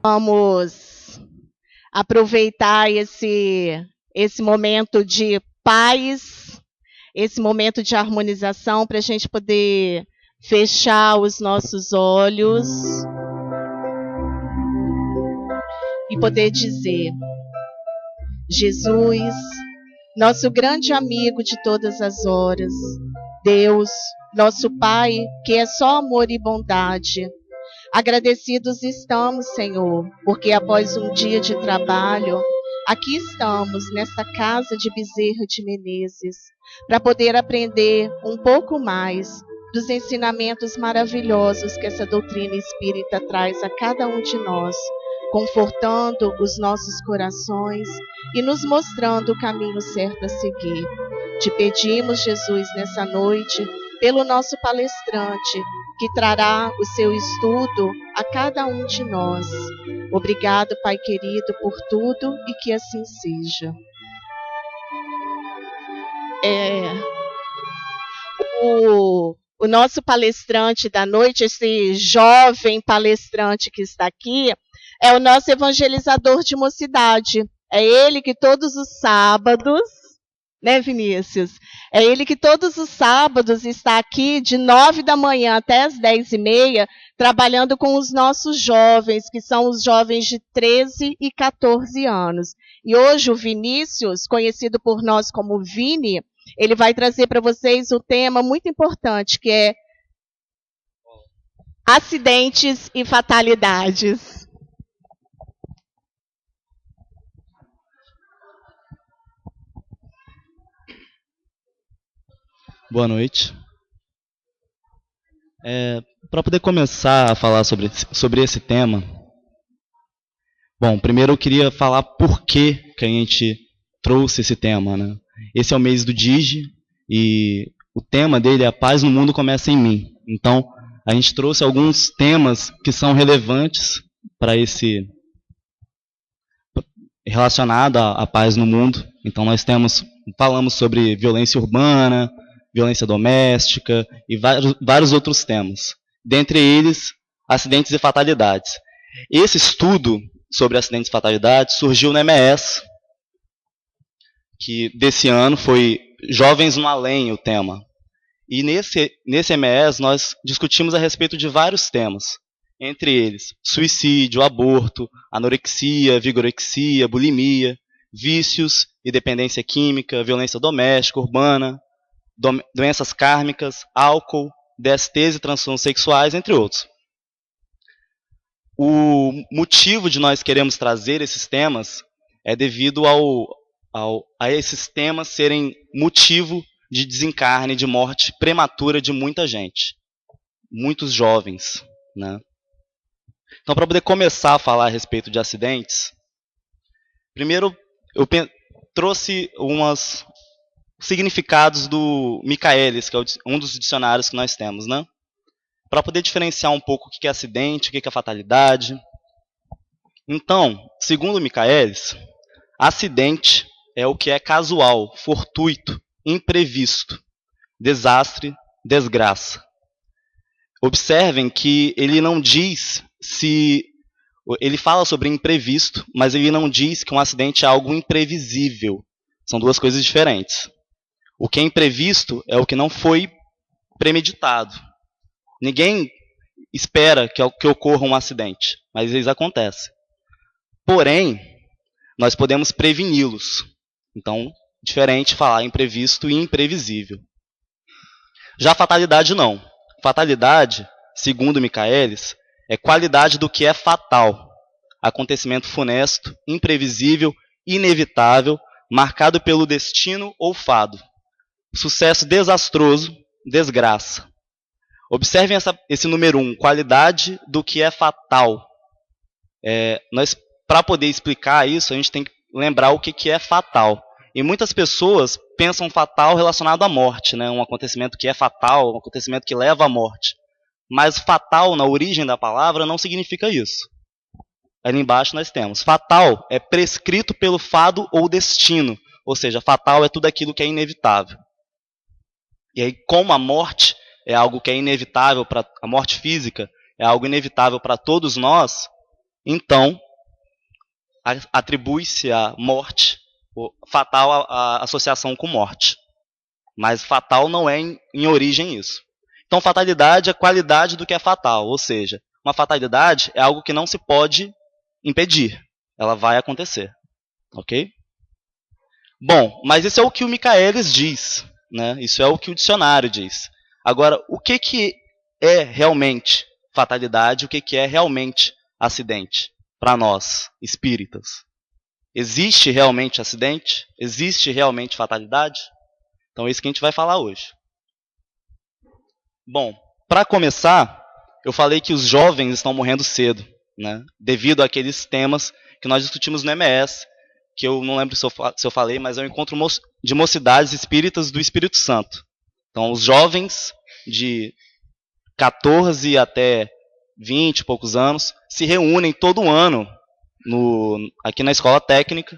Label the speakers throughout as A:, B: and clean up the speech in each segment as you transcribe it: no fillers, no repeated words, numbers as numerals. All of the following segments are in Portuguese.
A: Vamos aproveitar esse momento de paz, esse momento de harmonização, para a gente poder fechar os nossos olhos e poder dizer: Jesus, nosso grande amigo de todas as horas, Deus, nosso Pai, que é só amor e bondade. Agradecidos estamos, Senhor, porque após um dia de trabalho, aqui estamos nesta casa de Bezerra de Menezes, para poder aprender um pouco mais dos ensinamentos maravilhosos que essa doutrina espírita traz a cada um de nós, confortando os nossos corações e nos mostrando o caminho certo a seguir. Te pedimos, Jesus, nessa noite, pelo nosso palestrante, que trará o seu estudo a cada um de nós. Obrigado, Pai querido, por tudo e que assim seja. O nosso palestrante da noite, esse jovem palestrante que está aqui, é o nosso evangelizador de mocidade. É ele que todos os sábados, né, Vinícius? É ele que todos os sábados está aqui de 9 da manhã até as 10h30, trabalhando com os nossos jovens, que são os jovens de 13 e 14 anos. E hoje o Vinícius, conhecido por nós como Vini, ele vai trazer para vocês um tema muito importante, que é acidentes e fatalidades.
B: Boa noite. Para poder começar a falar sobre esse tema, bom, primeiro eu queria falar por que a gente trouxe esse tema, né? Esse é o mês do Digi e o tema dele é A Paz no Mundo Começa em Mim. Então, a gente trouxe alguns temas que são relevantes para esse relacionado à paz no mundo. Então, nós falamos sobre violência urbana, violência doméstica e vários outros temas. Dentre eles, acidentes e fatalidades. Esse estudo sobre acidentes e fatalidades surgiu no MES, que desse ano foi Jovens no Além o tema. E nesse MES nós discutimos a respeito de vários temas, entre eles suicídio, aborto, anorexia, vigorexia, bulimia, vícios e dependência química, violência doméstica, urbana, doenças kármicas, álcool, DSTs e transtornos sexuais, entre outros. O motivo de nós queremos trazer esses temas é devido a esses temas serem motivo de desencarne, de morte prematura de muita gente, muitos jovens, né? Então, para poder começar a falar a respeito de acidentes, primeiro eu trouxe uns significados do Michaelis, que é um dos dicionários que nós temos, né? Para poder diferenciar um pouco o que é acidente, o que é fatalidade. Então, segundo Michaelis, acidente é o que é casual, fortuito, imprevisto, desastre, desgraça. Observem que ele não diz se... Ele fala sobre imprevisto, mas ele não diz que um acidente é algo imprevisível. São duas coisas diferentes. O que é imprevisto é o que não foi premeditado. Ninguém espera que ocorra um acidente, mas eles acontecem. Porém, nós podemos preveni-los. Então, diferente falar imprevisto e imprevisível. Já fatalidade não. Fatalidade, segundo Michaelis, é qualidade do que é fatal. Acontecimento funesto, imprevisível, inevitável, marcado pelo destino ou fado. Sucesso desastroso, desgraça. Observem esse número 1, qualidade do que é fatal. Para poder explicar isso, a gente tem que lembrar o que é fatal. E muitas pessoas pensam fatal relacionado à morte, né? Um acontecimento que é fatal, um acontecimento que leva à morte. Mas fatal, na origem da palavra, não significa isso. Ali embaixo nós temos. Fatal é prescrito pelo fado ou destino. Ou seja, fatal é tudo aquilo que é inevitável. E aí, como a morte é algo que é inevitável, a morte física é algo inevitável para todos nós, então atribui-se a morte, fatal a associação com morte. Mas fatal não é em origem isso. Então, fatalidade é qualidade do que é fatal, ou seja, uma fatalidade é algo que não se pode impedir. Ela vai acontecer. Ok? Bom, mas isso é o que o Michaelis diz, né? Isso é o que o dicionário diz. Agora, o que é realmente fatalidade? O que é realmente acidente para nós, espíritas? Existe realmente acidente? Existe realmente fatalidade? Então é isso que a gente vai falar hoje. Bom, para começar, eu falei que os jovens estão morrendo cedo, né? Devido àqueles temas que nós discutimos no MS, que eu não lembro se eu falei, mas é o encontro de mocidades espíritas do Espírito Santo. Então, os jovens de 14 até 20 e poucos anos se reúnem todo ano aqui na escola técnica,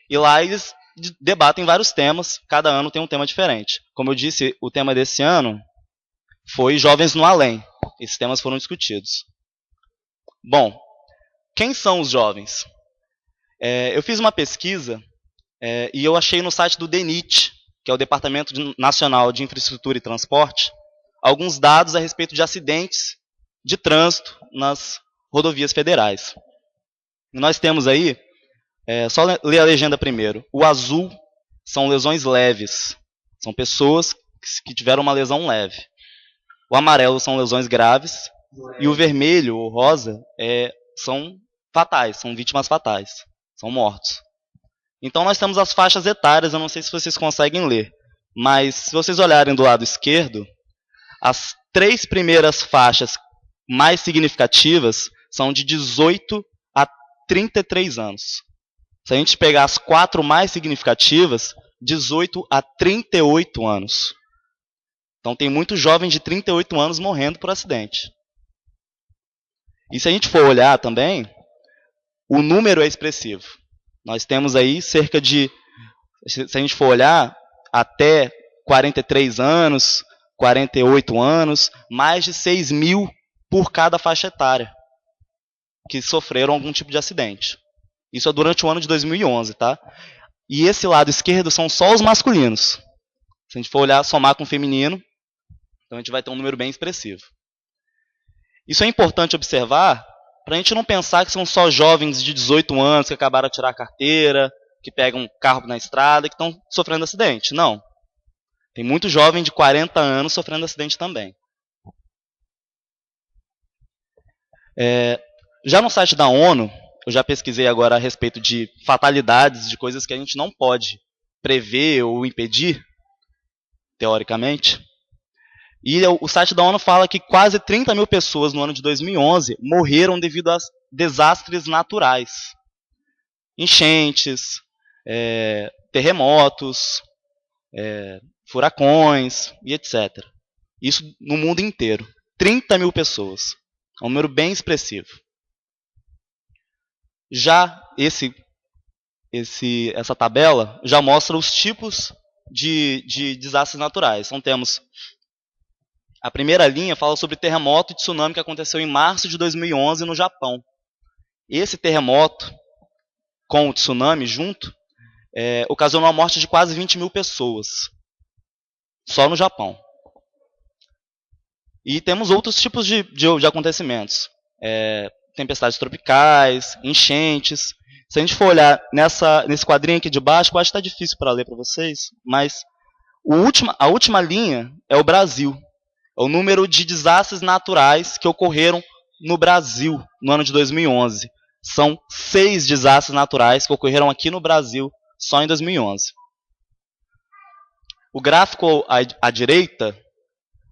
B: e lá eles debatem vários temas, cada ano tem um tema diferente. Como eu disse, o tema desse ano foi Jovens no Além. Esses temas foram discutidos. Bom, quem são os jovens? Eu fiz uma pesquisa e eu achei no site do DENIT, que é o Departamento Nacional de Infraestrutura e Transporte, alguns dados a respeito de acidentes de trânsito nas rodovias federais. E nós temos aí, só ler a legenda primeiro, o azul são lesões leves, são pessoas que tiveram uma lesão leve. O amarelo são lesões graves, e o vermelho, ou rosa, são fatais, são vítimas fatais, são mortos. Então nós temos as faixas etárias, eu não sei se vocês conseguem ler, mas se vocês olharem do lado esquerdo, as 3 primeiras faixas mais significativas são de 18 a 33 anos. Se a gente pegar as 4 mais significativas, 18 a 38 anos. Então tem muito jovem de 38 anos morrendo por acidente. E se a gente for olhar também, o número é expressivo. Nós temos aí cerca de, se a gente for olhar, até 43 anos, 48 anos, mais de 6 mil por cada faixa etária que sofreram algum tipo de acidente. Isso é durante o ano de 2011, tá? E esse lado esquerdo são só os masculinos. Se a gente for olhar, somar com o feminino, então a gente vai ter um número bem expressivo. Isso é importante observar para a gente não pensar que são só jovens de 18 anos que acabaram de tirar a carteira, que pegam um carro na estrada e que estão sofrendo acidente. Não. Tem muito jovem de 40 anos sofrendo acidente também. Já no site da ONU, eu já pesquisei agora a respeito de fatalidades, de coisas que a gente não pode prever ou impedir, teoricamente. E o site da ONU fala que quase 30 mil pessoas no ano de 2011 morreram devido a desastres naturais. Enchentes, terremotos, furacões e etc. Isso no mundo inteiro. 30 mil pessoas. É um número bem expressivo. Já essa tabela já mostra os tipos de desastres naturais. Então temos a primeira linha fala sobre terremoto e tsunami que aconteceu em março de 2011 no Japão. Esse terremoto, com o tsunami junto, ocasionou a morte de quase 20 mil pessoas, só no Japão. E temos outros tipos de acontecimentos. Tempestades tropicais, enchentes. Se a gente for olhar nesse quadrinho aqui de baixo, eu acho que está difícil para ler para vocês, mas a última linha é o Brasil. É o número de desastres naturais que ocorreram no Brasil no ano de 2011. São 6 desastres naturais que ocorreram aqui no Brasil só em 2011. O gráfico à direita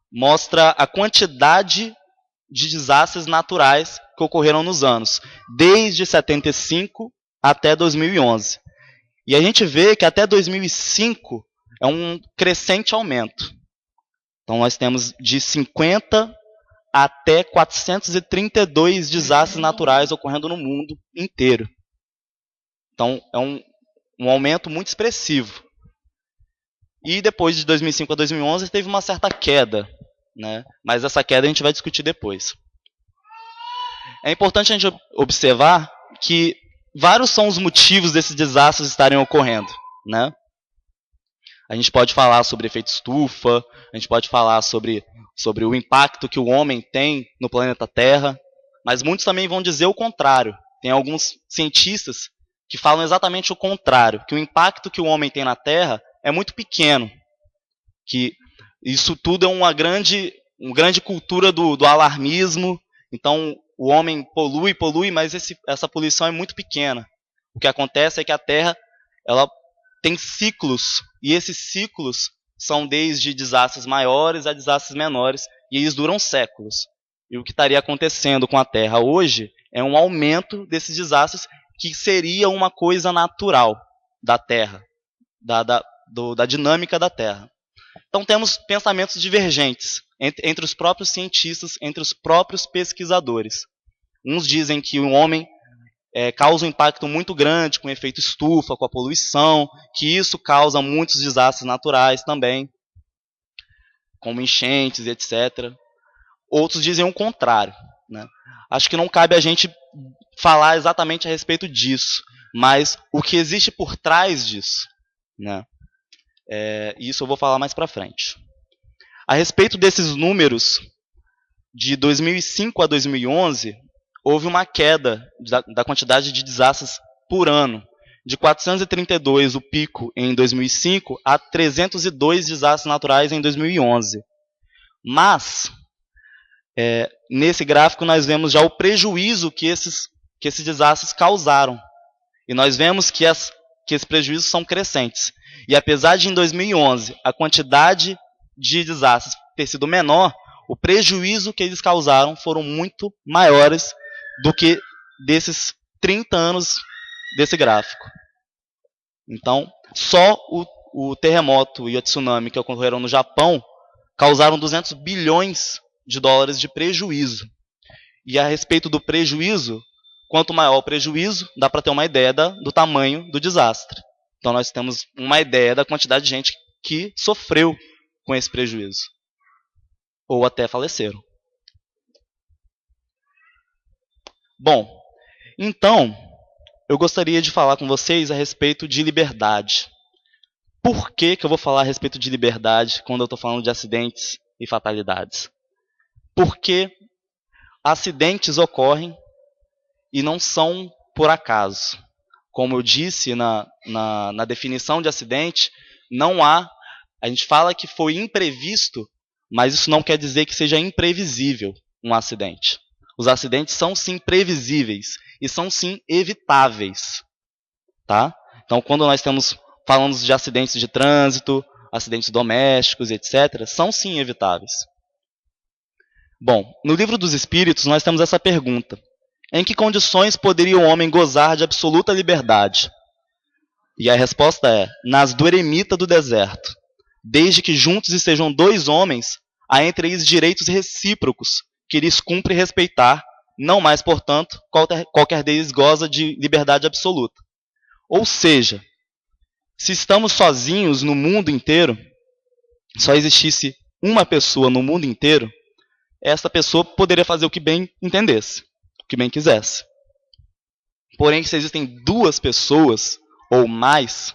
B: mostra a quantidade de desastres naturais que ocorreram nos anos, desde 75 até 2011. E a gente vê que até 2005 é um crescente aumento. Então nós temos de 50 até 432 desastres naturais ocorrendo no mundo inteiro. Então é um aumento muito expressivo. E depois de 2005 a 2011 teve uma certa queda, né? Mas essa queda a gente vai discutir depois. É importante a gente observar que vários são os motivos desses desastres estarem ocorrendo, né? A gente pode falar sobre efeito estufa, a gente pode falar sobre o impacto que o homem tem no planeta Terra, mas muitos também vão dizer o contrário. Tem alguns cientistas que falam exatamente o contrário, que o impacto que o homem tem na Terra é muito pequeno, que isso tudo é uma grande cultura do alarmismo. Então o homem polui, mas essa poluição é muito pequena. O que acontece é que a Terra ela tem ciclos, e esses ciclos são desde desastres maiores a desastres menores, e eles duram séculos. E o que estaria acontecendo com a Terra hoje é um aumento desses desastres, que seria uma coisa natural da Terra, da dinâmica da Terra. Então temos pensamentos divergentes entre os próprios cientistas, entre os próprios pesquisadores. Uns dizem que o homem causa um impacto muito grande com o efeito estufa, com a poluição, que isso causa muitos desastres naturais também, como enchentes, etc. Outros dizem o contrário, né? Acho que não cabe a gente falar exatamente a respeito disso, mas o que existe por trás disso, né? Isso eu vou falar mais para frente. A respeito desses números, de 2005 a 2011, houve uma queda da quantidade de desastres por ano, de 432 o pico em 2005 a 302 desastres naturais em 2011. Mas, nesse gráfico nós vemos já o prejuízo que esses desastres causaram. E nós vemos que esses prejuízos são crescentes. E apesar de em 2011 a quantidade de desastres ter sido menor, o prejuízo que eles causaram foram muito maiores do que desses 30 anos desse gráfico. Então, só o terremoto e a tsunami que ocorreram no Japão causaram 200 bilhões de dólares de prejuízo. E a respeito do prejuízo, quanto maior o prejuízo, dá para ter uma ideia do tamanho do desastre. Então nós temos uma ideia da quantidade de gente que sofreu com esse prejuízo, ou até faleceram. Bom, então, eu gostaria de falar com vocês a respeito de liberdade. Por que eu vou falar a respeito de liberdade quando eu estou falando de acidentes e fatalidades? Porque acidentes ocorrem e não são por acaso. Como eu disse na definição de acidente, a gente fala que foi imprevisto, mas isso não quer dizer que seja imprevisível um acidente. Os acidentes são sim previsíveis e são sim evitáveis, tá? Então, quando nós falamos de acidentes de trânsito, acidentes domésticos, etc., são sim evitáveis. Bom, no Livro dos Espíritos nós temos essa pergunta: em que condições poderia o homem gozar de absoluta liberdade? E a resposta é: nas do eremita do deserto, desde que juntos estejam dois homens, há entre eles direitos recíprocos, que lhes cumpre respeitar, não mais, portanto, qualquer deles goza de liberdade absoluta. Ou seja, se estamos sozinhos no mundo inteiro, só existisse uma pessoa no mundo inteiro, essa pessoa poderia fazer o que bem entendesse, o que bem quisesse. Porém, se existem duas pessoas ou mais,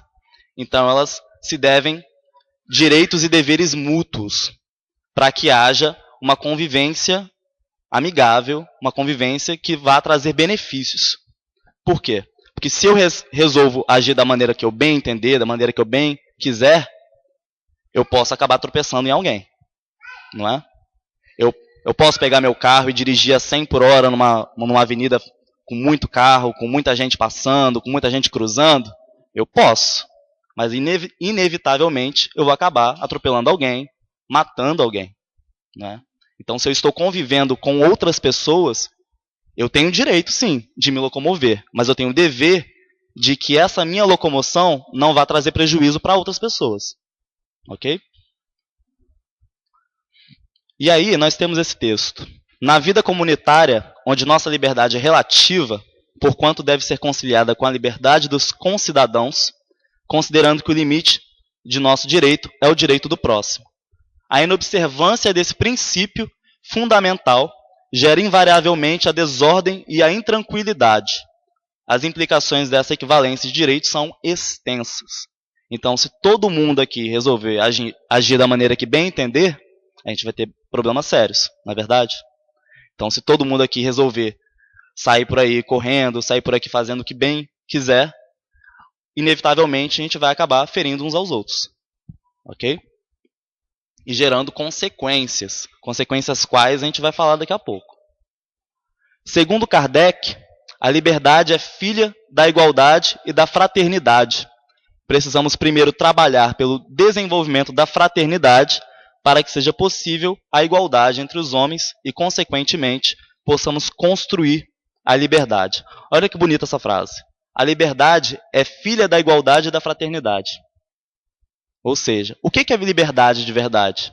B: então elas se devem direitos e deveres mútuos, para que haja uma convivência amigável, uma convivência que vá trazer benefícios. Por quê? Porque se eu resolvo agir da maneira que eu bem entender, da maneira que eu bem quiser, eu posso acabar tropeçando em alguém, não é? Eu posso pegar meu carro e dirigir a 100 por hora numa avenida com muito carro, com muita gente passando, com muita gente cruzando. Eu posso, mas inevitavelmente eu vou acabar atropelando alguém, matando alguém, né? Então, se eu estou convivendo com outras pessoas, eu tenho o direito, sim, de me locomover, mas eu tenho o dever de que essa minha locomoção não vá trazer prejuízo para outras pessoas. Ok? E aí, nós temos esse texto. Na vida comunitária, onde nossa liberdade é relativa, porquanto deve ser conciliada com a liberdade dos concidadãos, considerando que o limite de nosso direito é o direito do próximo. A inobservância desse princípio fundamental gera invariavelmente a desordem e a intranquilidade. As implicações dessa equivalência de direitos são extensas. Então, se todo mundo aqui resolver agir da maneira que bem entender, a gente vai ter problemas sérios, não é verdade? Então, se todo mundo aqui resolver sair por aí correndo, sair por aqui fazendo o que bem quiser, inevitavelmente a gente vai acabar ferindo uns aos outros. Ok? E gerando consequências. Consequências quais a gente vai falar daqui a pouco. Segundo Kardec, a liberdade é filha da igualdade e da fraternidade. Precisamos primeiro trabalhar pelo desenvolvimento da fraternidade para que seja possível a igualdade entre os homens e, consequentemente, possamos construir a liberdade. Olha que bonita essa frase. A liberdade é filha da igualdade e da fraternidade. Ou seja, o que é liberdade de verdade?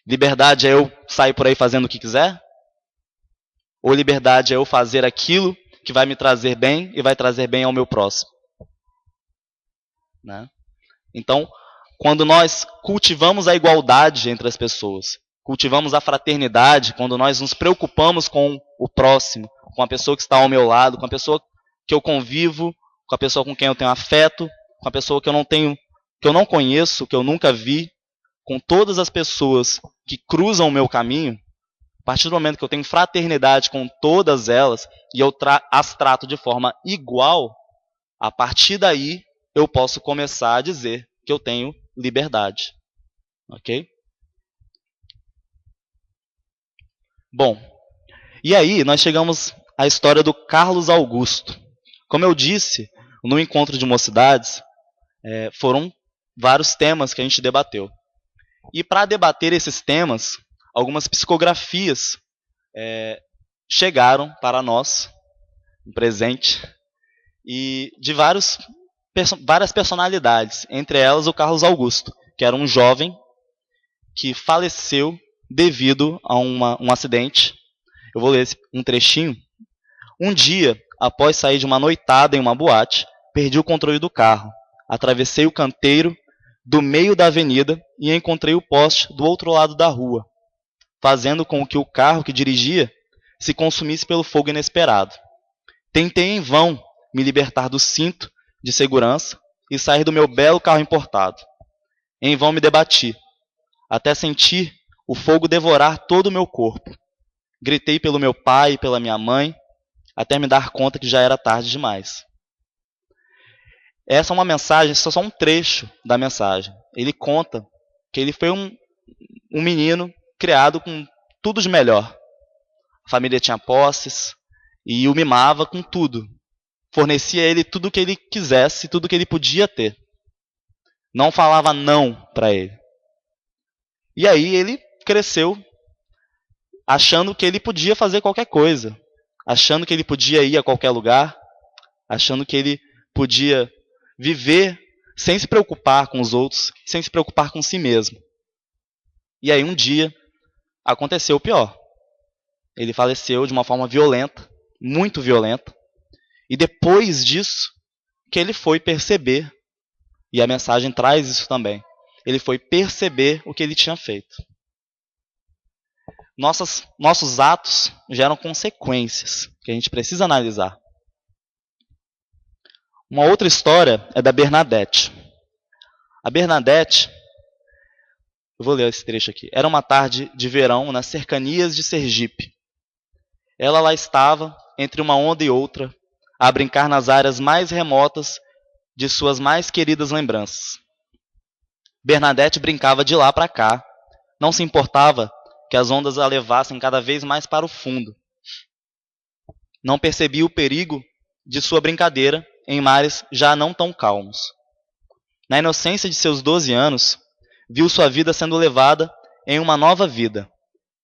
B: Liberdade é eu sair por aí fazendo o que quiser? Ou liberdade é eu fazer aquilo que vai me trazer bem e vai trazer bem ao meu próximo? Né? Então, quando nós cultivamos a igualdade entre as pessoas, cultivamos a fraternidade, quando nós nos preocupamos com o próximo, com a pessoa que está ao meu lado, com a pessoa que eu convivo, com a pessoa com quem eu tenho afeto, com a pessoa que eu não conheço, que eu nunca vi, com todas as pessoas que cruzam o meu caminho, a partir do momento que eu tenho fraternidade com todas elas e eu as trato de forma igual, a partir daí eu posso começar a dizer que eu tenho liberdade. Ok? Bom, e aí nós chegamos à história do Carlos Augusto. Como eu disse, no encontro de mocidades, foram vários temas que a gente debateu. E para debater esses temas, algumas psicografias chegaram para nós, um presente, e de várias personalidades, entre elas o Carlos Augusto, que era um jovem que faleceu devido a um acidente. Eu vou ler um trechinho. Um dia, após sair de uma noitada em uma boate, perdi o controle do carro. Atravessei o canteiro do meio da avenida e encontrei o poste do outro lado da rua, fazendo com que o carro que dirigia se consumisse pelo fogo inesperado. Tentei em vão me libertar do cinto de segurança e sair do meu belo carro importado. Em vão me debati, até sentir o fogo devorar todo o meu corpo. Gritei pelo meu pai e pela minha mãe, até me dar conta que já era tarde demais. Essa é uma mensagem, isso é só um trecho da mensagem. Ele conta que ele foi um menino criado com tudo de melhor. A família tinha posses e o mimava com tudo. Fornecia a ele tudo o que ele quisesse, tudo o que ele podia ter. Não falava não para ele. E aí ele cresceu achando que ele podia fazer qualquer coisa, achando que ele podia ir a qualquer lugar, achando que ele podia viver sem se preocupar com os outros, sem se preocupar com si mesmo. E aí um dia aconteceu o pior. Ele faleceu de uma forma violenta, muito violenta. E depois disso, que ele foi perceber, e a mensagem traz isso também, ele foi perceber o que ele tinha feito. Nossos atos geram consequências que a gente precisa analisar. Uma outra história é da Bernadette. A Bernadette, eu vou ler esse trecho aqui. Era uma tarde de verão nas cercanias de Sergipe. Ela lá estava, entre uma onda e outra, a brincar nas áreas mais remotas de suas mais queridas lembranças. Bernadette brincava de lá para cá, não se importava que as ondas a levassem cada vez mais para o fundo. Não percebia o perigo de sua brincadeira em mares já não tão calmos. Na inocência de seus 12 anos, viu sua vida sendo levada em uma nova vida,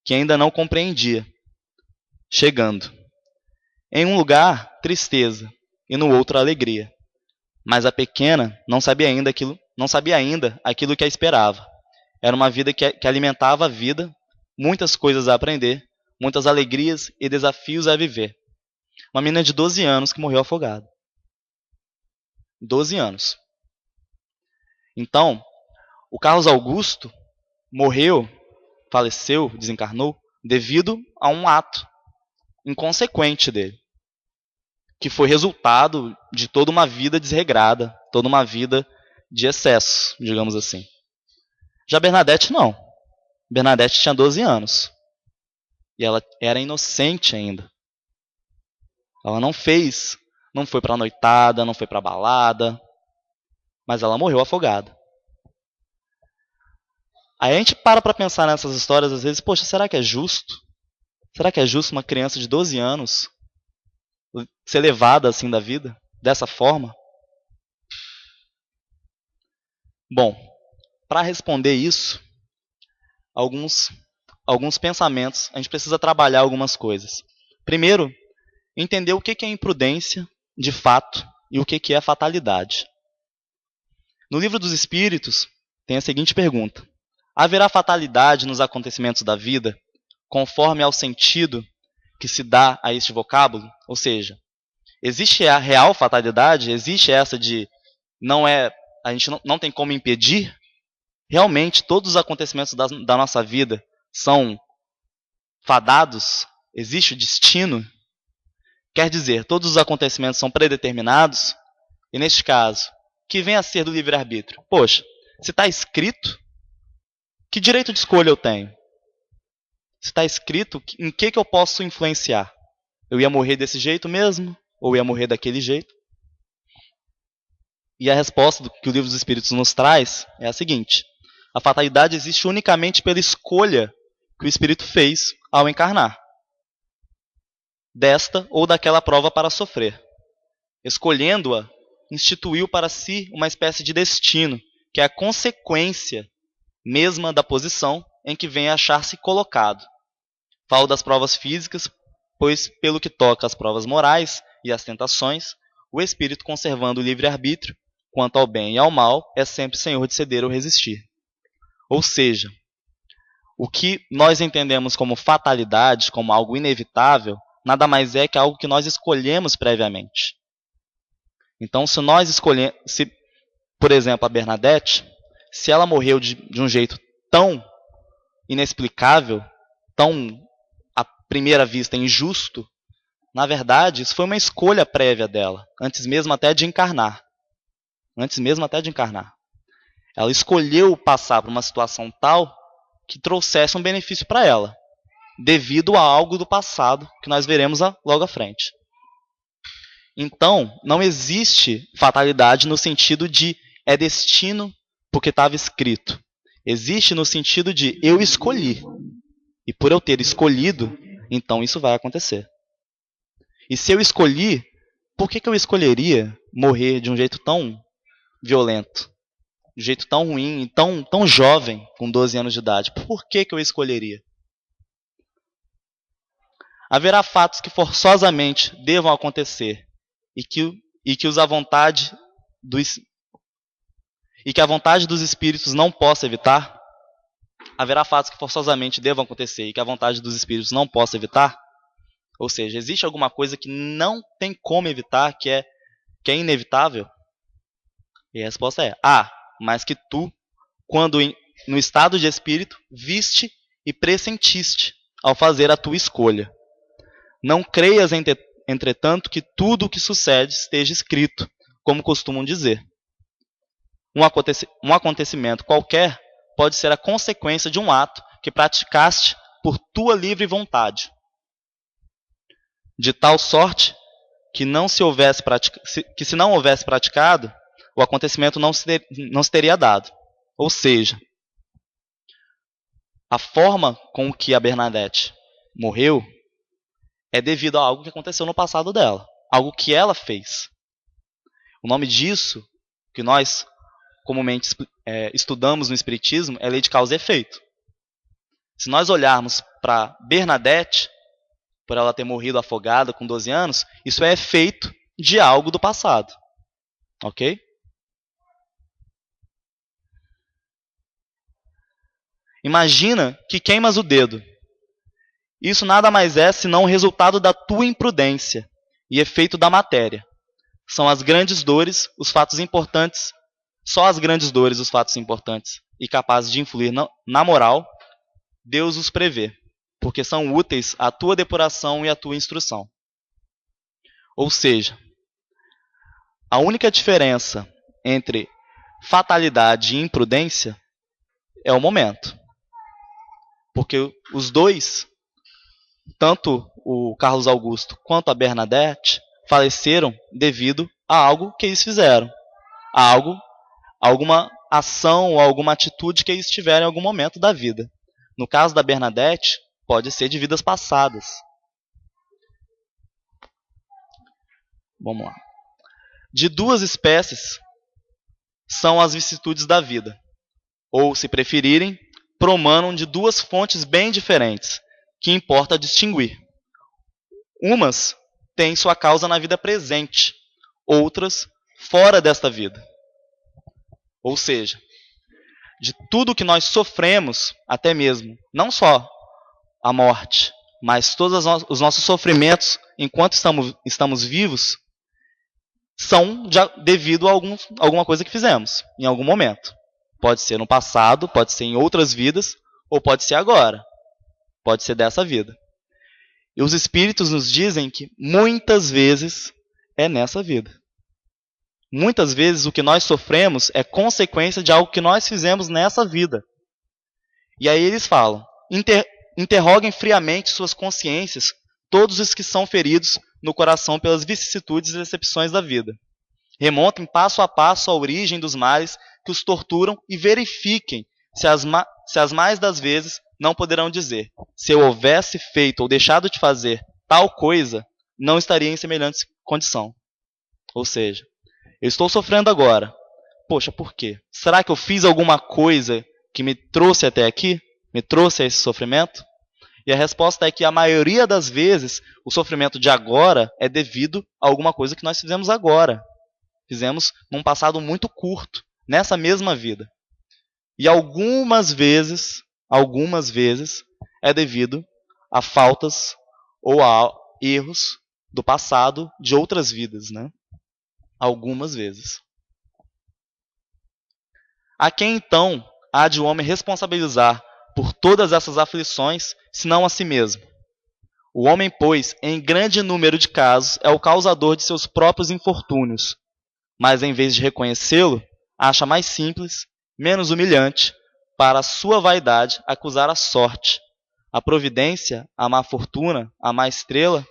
B: que ainda não compreendia, chegando. Em um lugar, tristeza, e no outro, alegria. Mas a pequena não sabia ainda aquilo que a esperava. Era uma vida que alimentava a vida, muitas coisas a aprender, muitas alegrias e desafios a viver. Uma menina de 12 anos que morreu afogada. 12 anos. Então, o Carlos Augusto faleceu, desencarnou, devido a um ato inconsequente dele, que foi resultado de toda uma vida desregrada, toda uma vida de excesso, digamos assim. Já Bernadette não. Bernadette tinha 12 anos. E ela era inocente ainda. Ela não foi para noitada, não foi para balada, mas ela morreu afogada. Aí a gente para pensar nessas histórias às vezes, poxa, será que é justo? Será que é justo uma criança de 12 anos ser levada assim da vida, dessa forma? Bom, para responder isso, alguns pensamentos, a gente precisa trabalhar algumas coisas. Primeiro, entender o que é imprudência, de fato, e o que é fatalidade. No Livro dos Espíritos, tem a seguinte pergunta: haverá fatalidade nos acontecimentos da vida, conforme ao sentido que se dá a este vocábulo? Ou seja, existe a real fatalidade? Existe essa de a gente não tem como impedir? Realmente, todos os acontecimentos da nossa vida são fadados? Existe o destino? Quer dizer, todos os acontecimentos são predeterminados? E neste caso, que vem a ser do livre-arbítrio? Poxa, se está escrito, que direito de escolha eu tenho? Se está escrito, em que eu posso influenciar? Eu ia morrer desse jeito mesmo? Ou ia morrer daquele jeito? E a resposta que o Livro dos Espíritos nos traz é a seguinte: a fatalidade existe unicamente pela escolha que o espírito fez ao encarnar, desta ou daquela prova para sofrer. Escolhendo-a, instituiu para si uma espécie de destino, que é a consequência mesma da posição em que vem a achar-se colocado. Falo das provas físicas, pois, pelo que toca às provas morais e às tentações, o espírito, conservando o livre-arbítrio, quanto ao bem e ao mal, é sempre senhor de ceder ou resistir. Ou seja, o que nós entendemos como fatalidade, como algo inevitável, nada mais é que algo que nós escolhemos previamente. Então, se nós escolhemos, por exemplo, a Bernadette, se ela morreu de um jeito tão inexplicável, tão, à primeira vista, injusto, na verdade, isso foi uma escolha prévia dela, antes mesmo até de encarnar. Ela escolheu passar por uma situação tal que trouxesse um benefício para ela, devido a algo do passado que nós veremos logo à frente. Então, não existe fatalidade no sentido de é destino porque estava escrito. Existe no sentido de eu escolhi. E por eu ter escolhido, então isso vai acontecer. E se eu escolhi, por que eu escolheria morrer de um jeito tão violento? De um jeito tão ruim e tão jovem, com 12 anos de idade? Por que eu escolheria? Haverá fatos que forçosamente devam acontecer e que a vontade dos espíritos não possa evitar? Haverá fatos que forçosamente devam acontecer e que a vontade dos espíritos não possa evitar? Ou seja, existe alguma coisa que não tem como evitar, que é inevitável? E a resposta é: mas que tu, quando no estado de espírito, viste e pressentiste ao fazer a tua escolha. Não creias, entretanto, que tudo o que sucede esteja escrito, como costumam dizer. Um acontecimento qualquer pode ser a consequência de um ato que praticaste por tua livre vontade, de tal sorte que se não houvesse praticado, o acontecimento não se teria dado. Ou seja, a forma com que a Bernadette morreu é devido a algo que aconteceu no passado dela, algo que ela fez. O nome disso, que nós comumente estudamos no Espiritismo, é lei de causa e efeito. Se nós olharmos para Bernadette, por ela ter morrido afogada com 12 anos, isso é efeito de algo do passado. Ok? Imagina que queimas o dedo. Isso nada mais é senão o resultado da tua imprudência e efeito da matéria. São as grandes dores, os fatos importantes, só as grandes dores, os fatos importantes e capazes de influir na moral, Deus os prevê, porque são úteis à tua depuração e à tua instrução. Ou seja, a única diferença entre fatalidade e imprudência é o momento. Porque os dois, tanto o Carlos Augusto quanto a Bernadette, faleceram devido a algo que eles fizeram. A alguma ação ou alguma atitude que eles tiveram em algum momento da vida. No caso da Bernadette, pode ser de vidas passadas. Vamos lá. De duas espécies são as vicissitudes da vida. Ou, se preferirem, promanam de duas fontes bem diferentes, que importa distinguir. Umas têm sua causa na vida presente, outras fora desta vida. Ou seja, de tudo que nós sofremos, até mesmo, não só a morte, mas todos os nossos sofrimentos enquanto estamos vivos, são devido a alguma coisa que fizemos, em algum momento. Pode ser no passado, pode ser em outras vidas, ou pode ser agora. Pode ser dessa vida. E os Espíritos nos dizem que muitas vezes é nessa vida. Muitas vezes o que nós sofremos é consequência de algo que nós fizemos nessa vida. E aí eles falam, interroguem friamente suas consciências, todos os que são feridos no coração pelas vicissitudes e decepções da vida. Remontem passo a passo a origem dos males que os torturam e verifiquem se as mais das vezes não poderão dizer: se eu houvesse feito ou deixado de fazer tal coisa, não estaria em semelhante condição. Ou seja, eu estou sofrendo agora. Poxa, por quê? Será que eu fiz alguma coisa que me trouxe até aqui? Me trouxe a esse sofrimento? E a resposta é que a maioria das vezes o sofrimento de agora é devido a alguma coisa que nós fizemos agora. Fizemos num passado muito curto, nessa mesma vida. E algumas vezes é devido a faltas ou a erros do passado de outras vidas, né? Algumas vezes. A quem então há de o homem responsabilizar por todas essas aflições, senão a si mesmo? O homem, pois, em grande número de casos, é o causador de seus próprios infortúnios, mas em vez de reconhecê-lo, acha mais simples, menos humilhante, para a sua vaidade, acusar a sorte, a providência, a má fortuna, a má estrela,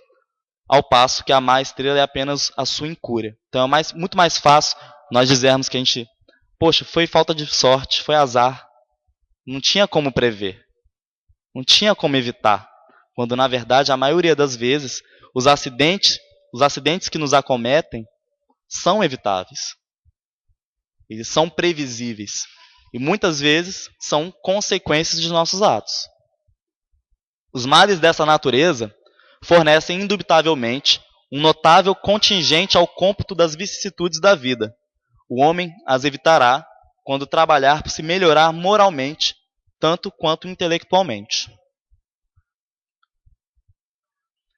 B: ao passo que a má estrela é apenas a sua incúria. Então é muito mais fácil nós dizermos que poxa, foi falta de sorte, foi azar, não tinha como prever, não tinha como evitar, quando na verdade a maioria das vezes os acidentes que nos acometem são evitáveis, eles são previsíveis e muitas vezes são consequências de nossos atos. Os males dessa natureza fornecem indubitavelmente um notável contingente ao cômputo das vicissitudes da vida. O homem as evitará quando trabalhar por se melhorar moralmente, tanto quanto intelectualmente.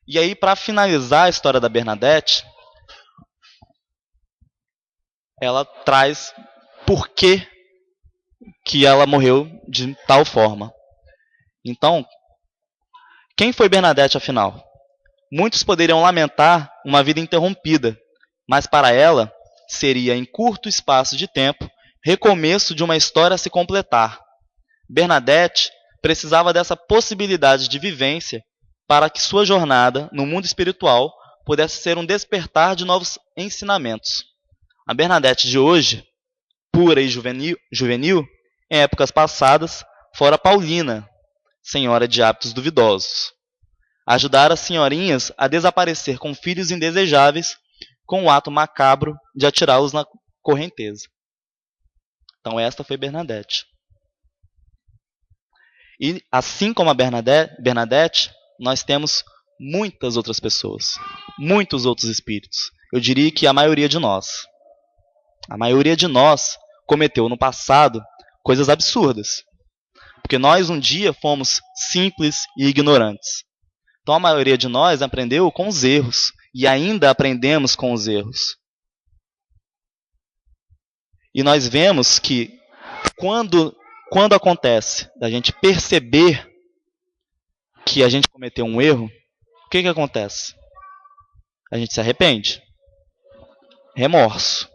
B: E aí, para finalizar a história da Bernadette, ela traz por que ela morreu de tal forma. Então, quem foi Bernadette, afinal? Muitos poderiam lamentar uma vida interrompida, mas para ela seria, em curto espaço de tempo, recomeço de uma história a se completar. Bernadette precisava dessa possibilidade de vivência para que sua jornada no mundo espiritual pudesse ser um despertar de novos ensinamentos. A Bernadette de hoje, pura e juvenil, em épocas passadas, fora Paulina, senhora de hábitos duvidosos. Ajudar as senhorinhas a desaparecer com filhos indesejáveis com o ato macabro de atirá-los na correnteza. Então esta foi Bernadette. E assim como a Bernadette, nós temos muitas outras pessoas, muitos outros espíritos. Eu diria que a maioria de nós. A maioria de nós cometeu no passado coisas absurdas. Porque nós um dia fomos simples e ignorantes. Então a maioria de nós aprendeu com os erros e ainda aprendemos com os erros. E nós vemos que quando acontece da gente perceber que a gente cometeu um erro, o que acontece? A gente se arrepende. Remorso.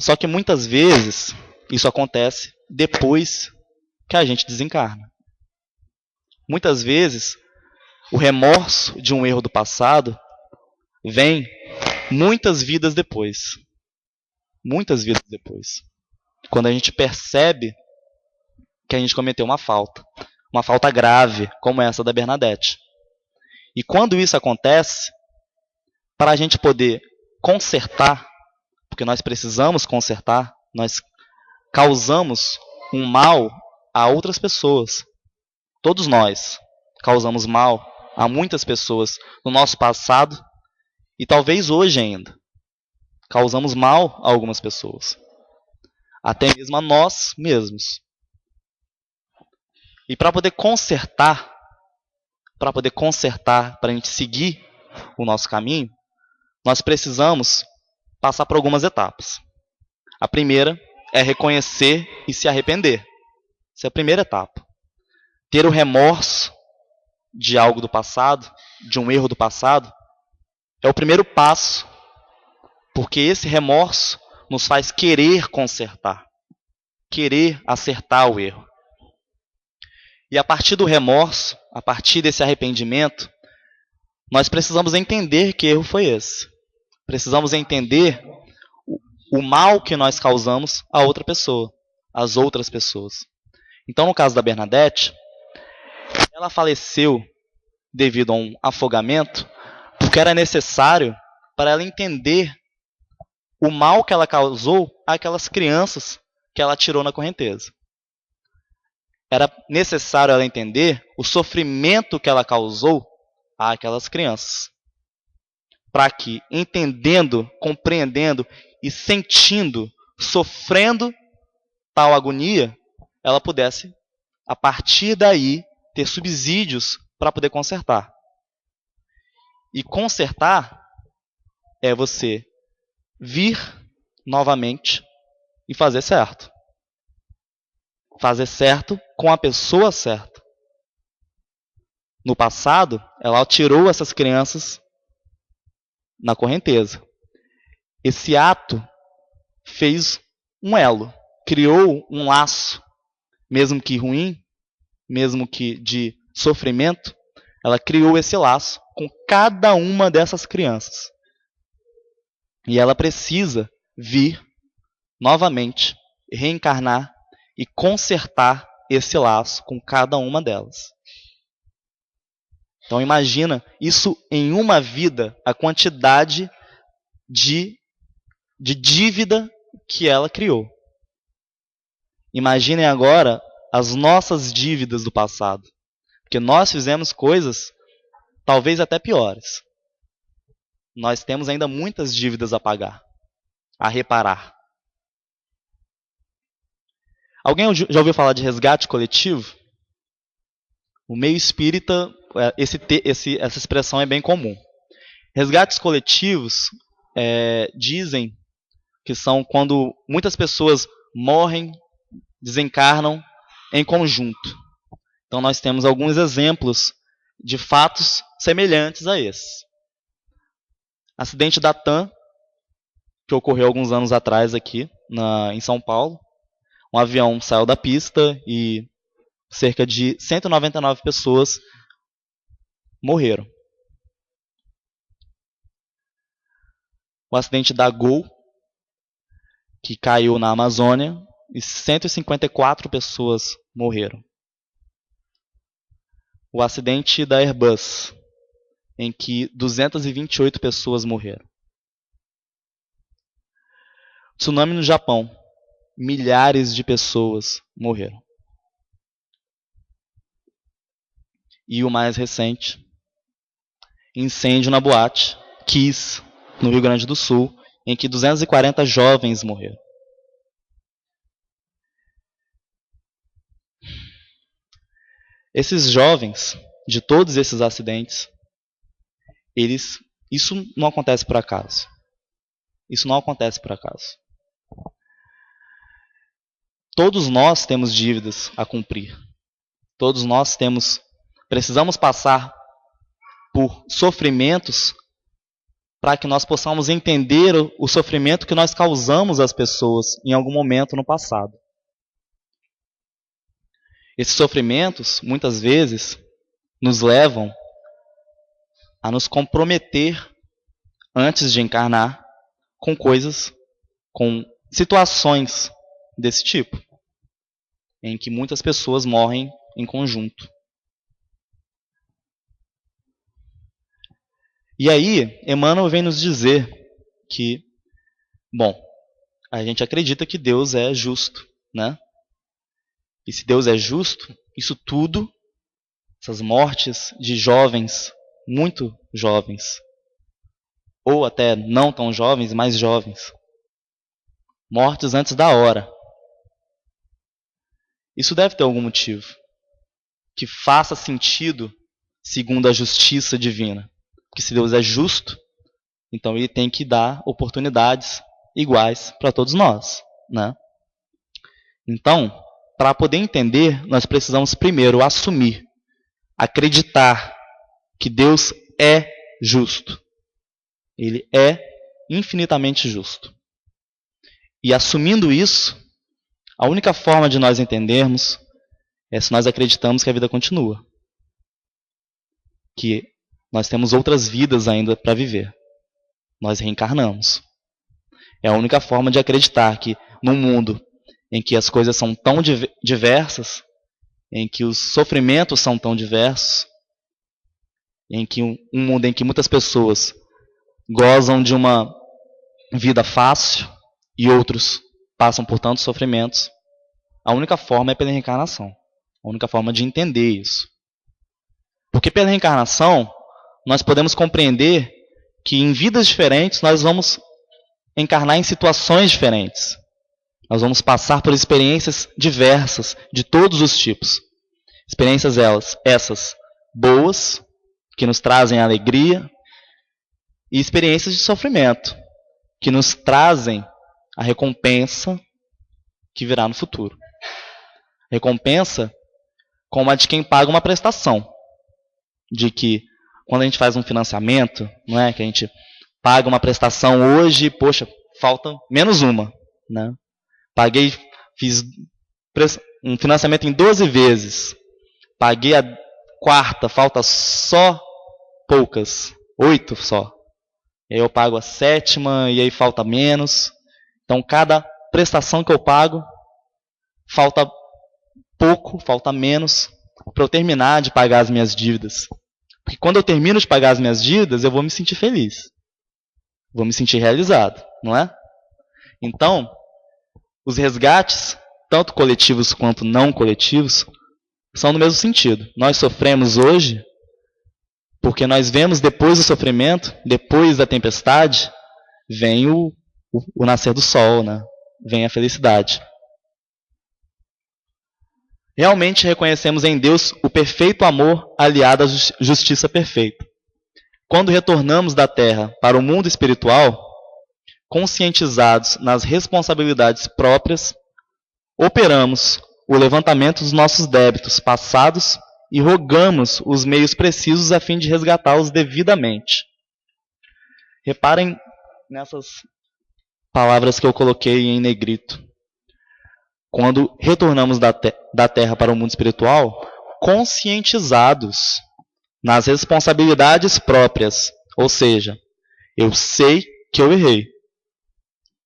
B: Só que muitas vezes isso acontece depois que a gente desencarna. Muitas vezes o remorso de um erro do passado vem muitas vidas depois. Muitas vidas depois. Quando a gente percebe que a gente cometeu uma falta grave, como essa da Bernadette. E quando isso acontece, para a gente poder consertar, porque nós precisamos consertar, nós causamos um mal a outras pessoas. Todos nós causamos mal a muitas pessoas no nosso passado e talvez hoje ainda. Causamos mal a algumas pessoas. Até mesmo a nós mesmos. E para poder consertar, para a gente seguir o nosso caminho, nós precisamos passar por algumas etapas. A primeira é reconhecer e se arrepender. Essa é a primeira etapa. Ter o remorso de algo do passado, de um erro do passado, é o primeiro passo, porque esse remorso nos faz querer consertar, querer acertar o erro. E a partir do remorso, a partir desse arrependimento, nós precisamos entender que erro foi esse. Precisamos entender o mal que nós causamos a outra pessoa, às outras pessoas. Então, no caso da Bernadette, ela faleceu devido a um afogamento, porque era necessário para ela entender o mal que ela causou àquelas crianças que ela tirou na correnteza. Era necessário ela entender o sofrimento que ela causou àquelas crianças. Para que, entendendo, compreendendo e sentindo, sofrendo tal agonia, ela pudesse, a partir daí, ter subsídios para poder consertar. E consertar é você vir novamente e fazer certo. Fazer certo com a pessoa certa. No passado, ela tirou essas crianças na correnteza. Esse ato fez um elo, criou um laço, mesmo que ruim, mesmo que de sofrimento, ela criou esse laço com cada uma dessas crianças. E ela precisa vir novamente, reencarnar e consertar esse laço com cada uma delas. Então imagina isso em uma vida, a quantidade de dívida que ela criou. Imaginem agora as nossas dívidas do passado. Porque nós fizemos coisas talvez até piores. Nós temos ainda muitas dívidas a pagar, a reparar. Alguém já ouviu falar de resgate coletivo? O meio espírita, essa expressão é bem comum. Resgates coletivos dizem que são quando muitas pessoas morrem, desencarnam em conjunto. Então nós temos alguns exemplos de fatos semelhantes a esse. Acidente da TAM, que ocorreu alguns anos atrás aqui em São Paulo. Um avião saiu da pista e cerca de 199 pessoas morreram. O acidente da Gol, que caiu na Amazônia e 154 pessoas morreram. O acidente da Airbus, em que 228 pessoas morreram. Tsunami no Japão, milhares de pessoas morreram. E o mais recente, incêndio na boate Kiss, no Rio Grande do Sul, em que 240 jovens morreram. Esses jovens, de todos esses acidentes, isso não acontece por acaso. Isso não acontece por acaso. Todos nós temos dívidas a cumprir. Todos nós temos Precisamos passar por sofrimentos para que nós possamos entender o sofrimento que nós causamos às pessoas em algum momento no passado. Esses sofrimentos, muitas vezes, nos levam a nos comprometer antes de encarnar com coisas, com situações desse tipo, em que muitas pessoas morrem em conjunto. E aí, Emmanuel vem nos dizer que, bom, a gente acredita que Deus é justo, né? E se Deus é justo, isso tudo, essas mortes de jovens, muito jovens, ou até não tão jovens, mais jovens, mortes antes da hora, isso deve ter algum motivo que faça sentido segundo a justiça divina. Porque se Deus é justo, então Ele tem que dar oportunidades iguais para todos nós, né? Então, para poder entender, nós precisamos primeiro assumir, acreditar que Deus é justo. Ele é infinitamente justo. E assumindo isso, a única forma de nós entendermos é se nós acreditamos que a vida continua. Que nós temos outras vidas ainda para viver. Nós reencarnamos. É a única forma de acreditar que num mundo em que as coisas são tão diversas, em que os sofrimentos são tão diversos, em que um mundo em que muitas pessoas gozam de uma vida fácil e outros passam por tantos sofrimentos, a única forma é pela reencarnação. A única forma de entender isso. Porque pela reencarnação, nós podemos compreender que em vidas diferentes nós vamos encarnar em situações diferentes. Nós vamos passar por experiências diversas, de todos os tipos. Experiências essas boas, que nos trazem alegria, e experiências de sofrimento, que nos trazem a recompensa que virá no futuro. Recompensa como a de quem paga uma prestação. De que quando a gente faz um financiamento, não é, que a gente paga uma prestação hoje, poxa, falta menos uma, né? Fiz um financiamento em 12 vezes. Paguei a quarta, falta só poucas, 8 só. E aí eu pago a sétima e aí falta menos. Então cada prestação que eu pago, falta pouco, falta menos para eu terminar de pagar as minhas dívidas. Porque quando eu termino de pagar as minhas dívidas, eu vou me sentir feliz. Vou me sentir realizado, não é? Então, os resgates, tanto coletivos quanto não coletivos, são no mesmo sentido. Nós sofremos hoje porque nós vemos depois do sofrimento, depois da tempestade, vem o nascer do sol, né? Vem a felicidade. Realmente reconhecemos em Deus o perfeito amor aliado à justiça perfeita. Quando retornamos da Terra para o mundo espiritual, conscientizados nas responsabilidades próprias, operamos o levantamento dos nossos débitos passados e rogamos os meios precisos a fim de resgatá-los devidamente. Reparem nessas palavras que eu coloquei em negrito. Quando retornamos da Terra para o mundo espiritual, conscientizados nas responsabilidades próprias. Ou seja, eu sei que eu errei.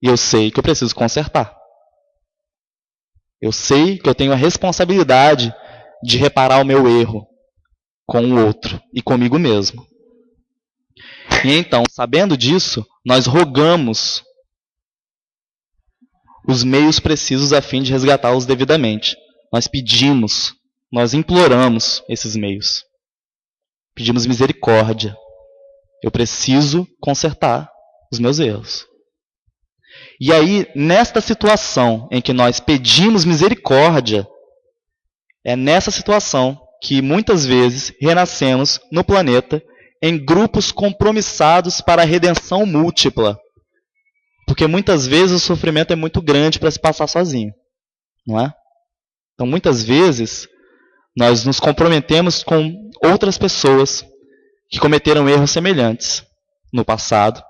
B: E eu sei que eu preciso consertar. Eu sei que eu tenho a responsabilidade de reparar o meu erro com o outro e comigo mesmo. E então, sabendo disso, nós rogamos os meios precisos a fim de resgatá-los devidamente. Nós pedimos, nós imploramos esses meios. Pedimos misericórdia. Eu preciso consertar os meus erros. E aí, nesta situação em que nós pedimos misericórdia, é nessa situação que muitas vezes renascemos no planeta em grupos compromissados para a redenção múltipla. Porque muitas vezes o sofrimento é muito grande para se passar sozinho, não é? Então, muitas vezes, nós nos comprometemos com outras pessoas que cometeram erros semelhantes no passado.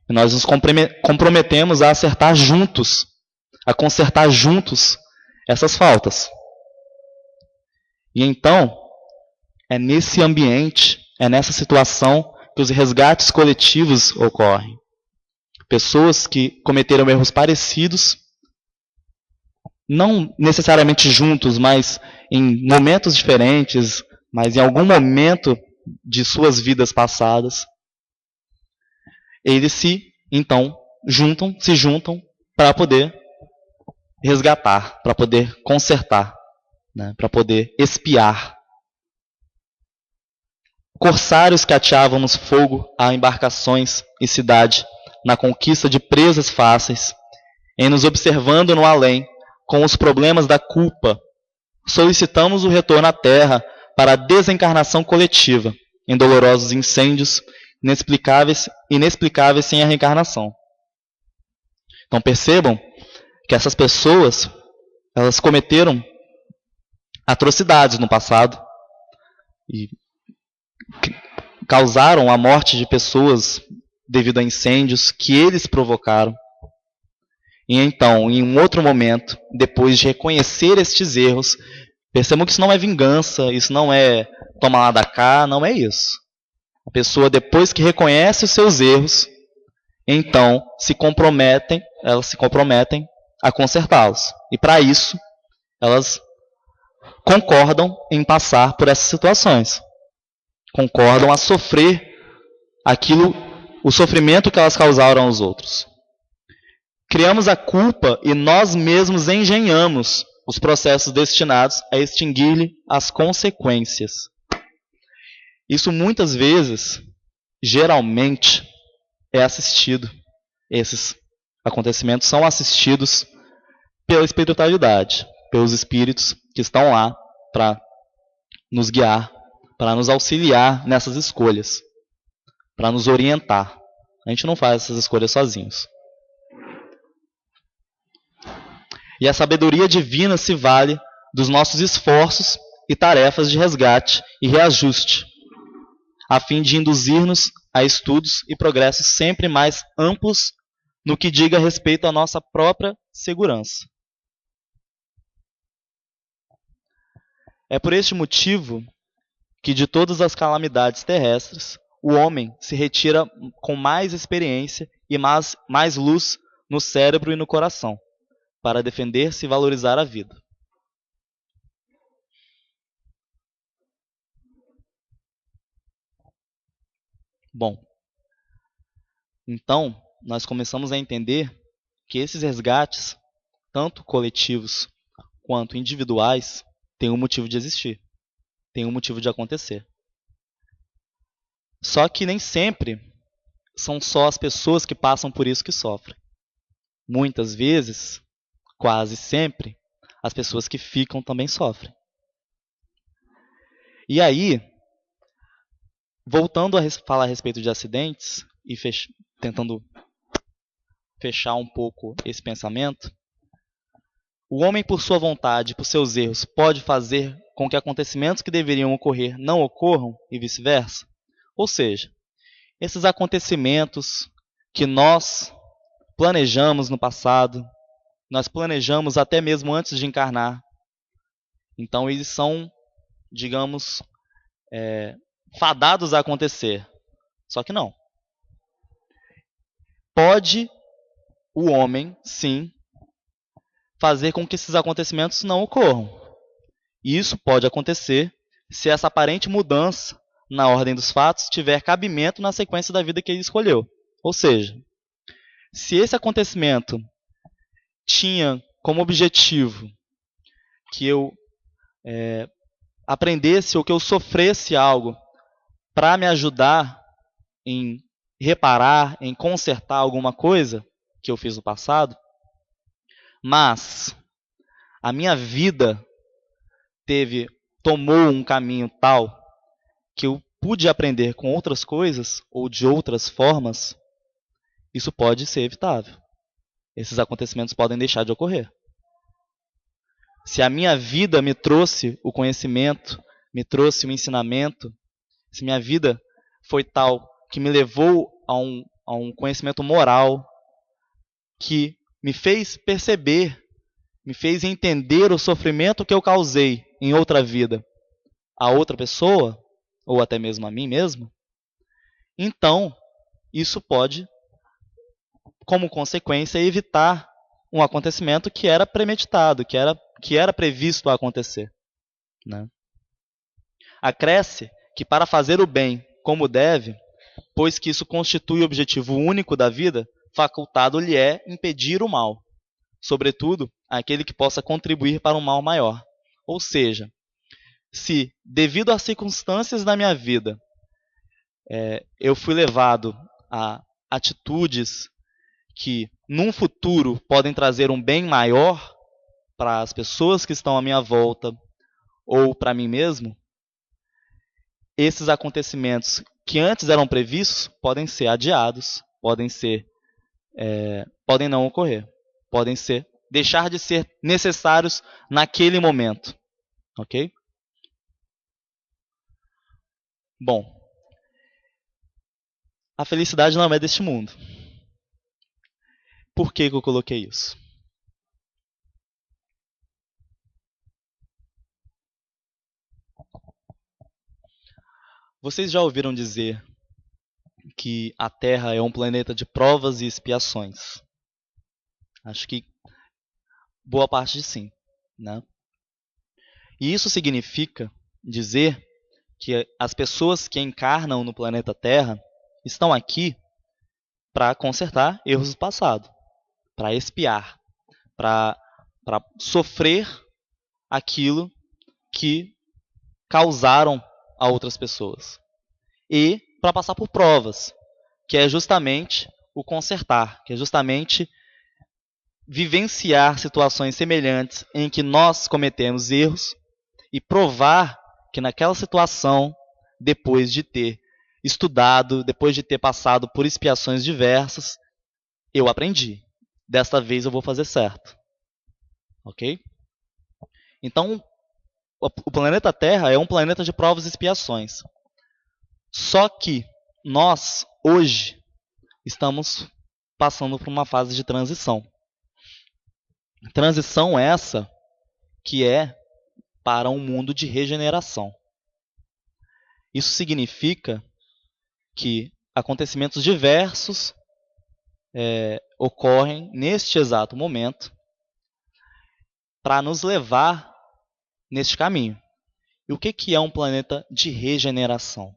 B: E nós nos comprometemos a acertar juntos, a consertar juntos essas faltas. E então, é nesse ambiente, é nessa situação que os resgates coletivos ocorrem. Pessoas que cometeram erros parecidos, não necessariamente juntos, mas em momentos diferentes, mas em algum momento de suas vidas passadas, eles então se juntam para poder resgatar, para poder consertar, né, para poder expiar. Corsários que ateávamos fogo a embarcações e cidade, na conquista de presas fáceis, em nos observando no além, com os problemas da culpa, solicitamos o retorno à terra para a desencarnação coletiva, em dolorosos incêndios inexplicáveis sem a reencarnação. Então percebam que essas pessoas, elas cometeram atrocidades no passado e causaram a morte de pessoas devido a incêndios que eles provocaram. E então, em um outro momento, depois de reconhecer estes erros, percebam que isso não é vingança, isso não é tomar lá da cá, não é isso. A pessoa, depois que reconhece os seus erros, então elas se comprometem a consertá-los. E para isso, elas concordam em passar por essas situações. Concordam a sofrer o sofrimento que elas causaram aos outros. Criamos a culpa e nós mesmos engenhamos os processos destinados a extinguir-lhe as consequências. Isso muitas vezes, geralmente, é assistido. Esses acontecimentos são assistidos pela espiritualidade, pelos espíritos que estão lá para nos guiar, para nos auxiliar nessas escolhas, para nos orientar. A gente não faz essas escolhas sozinhos. E a sabedoria divina se vale dos nossos esforços e tarefas de resgate e reajuste, a fim de induzir-nos a estudos e progressos sempre mais amplos no que diga respeito à nossa própria segurança. É por este motivo que de todas as calamidades terrestres, o homem se retira com mais experiência e mais luz no cérebro e no coração, para defender-se e valorizar a vida. Bom, então nós começamos a entender que esses resgates, tanto coletivos quanto individuais, têm um motivo de existir, têm um motivo de acontecer. Só que nem sempre são só as pessoas que passam por isso que sofrem. Muitas vezes, quase sempre, as pessoas que ficam também sofrem. E aí, voltando a falar a respeito de acidentes e tentando fechar um pouco esse pensamento, o homem, por sua vontade, por seus erros, pode fazer com que acontecimentos que deveriam ocorrer não ocorram e vice-versa? Ou seja, esses acontecimentos que nós planejamos no passado, nós planejamos até mesmo antes de encarnar, então eles são, digamos, fadados a acontecer. Só que não. Pode o homem, sim, fazer com que esses acontecimentos não ocorram. E isso pode acontecer se essa aparente mudança na ordem dos fatos tiver cabimento na sequência da vida que ele escolheu. Ou seja, se esse acontecimento tinha como objetivo que eu aprendesse ou que eu sofresse algo para me ajudar em reparar, em consertar alguma coisa que eu fiz no passado, mas a minha vida tomou um caminho tal que eu pude aprender com outras coisas ou de outras formas, isso pode ser evitável. Esses acontecimentos podem deixar de ocorrer. Se a minha vida me trouxe o conhecimento, me trouxe um ensinamento, se minha vida foi tal que me levou a um conhecimento moral, que me fez perceber, me fez entender o sofrimento que eu causei em outra vida a outra pessoa, ou até mesmo a mim mesmo, então isso pode, como consequência, evitar um acontecimento que era premeditado, que era previsto a acontecer, né? Acresce que para fazer o bem como deve, pois que isso constitui o objetivo único da vida, facultado-lhe é impedir o mal, sobretudo aquele que possa contribuir para um mal maior. Ou seja, se, devido às circunstâncias da minha vida, eu fui levado a atitudes que, num futuro, podem trazer um bem maior para as pessoas que estão à minha volta ou para mim mesmo, esses acontecimentos que antes eram previstos podem ser adiados, podem não ocorrer, podem deixar de ser necessários naquele momento, ok? Bom, a felicidade não é deste mundo. Por que eu coloquei isso? Vocês já ouviram dizer que a Terra é um planeta de provas e expiações? Acho que boa parte de sim, né? E isso significa dizer que as pessoas que encarnam no planeta Terra estão aqui para consertar erros do passado, para expiar, para sofrer aquilo que causaram a outras pessoas. E para passar por provas, que é justamente o consertar, que é justamente vivenciar situações semelhantes em que nós cometemos erros e provar que naquela situação, depois de ter estudado, depois de ter passado por expiações diversas, eu aprendi. Desta vez eu vou fazer certo. Ok? Então, o planeta Terra é um planeta de provas e expiações. Só que nós, hoje, estamos passando por uma fase de transição. Transição essa que é para um mundo de regeneração. Isso significa que acontecimentos diversos ocorrem neste exato momento para nos levar neste caminho. E o que é um planeta de regeneração?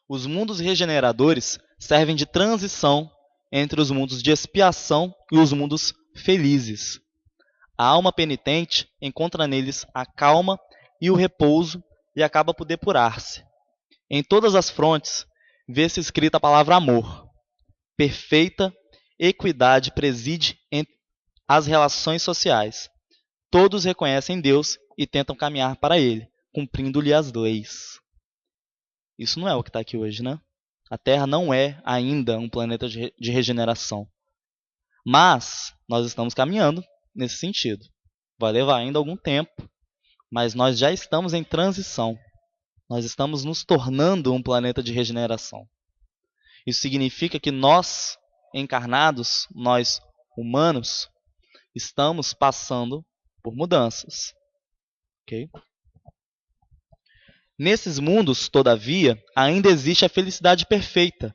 B: Os mundos regeneradores servem de transição entre os mundos de expiação e os mundos felizes. A alma penitente encontra neles a calma e o repouso e acaba por depurar-se. Em todas as frontes vê-se escrita a palavra amor. Perfeita equidade preside entre as relações sociais. Todos reconhecem Deus e tentam caminhar para Ele, cumprindo-lhe as leis. Isso não é o que está aqui hoje, né? A Terra não é ainda um planeta de regeneração. Mas nós estamos caminhando nesse sentido. Vai levar ainda algum tempo, mas nós já estamos em transição. Nós estamos nos tornando um planeta de regeneração. Isso significa que nós, encarnados, nós humanos, estamos passando por mudanças. Ok? Nesses mundos, todavia, ainda existe a felicidade perfeita,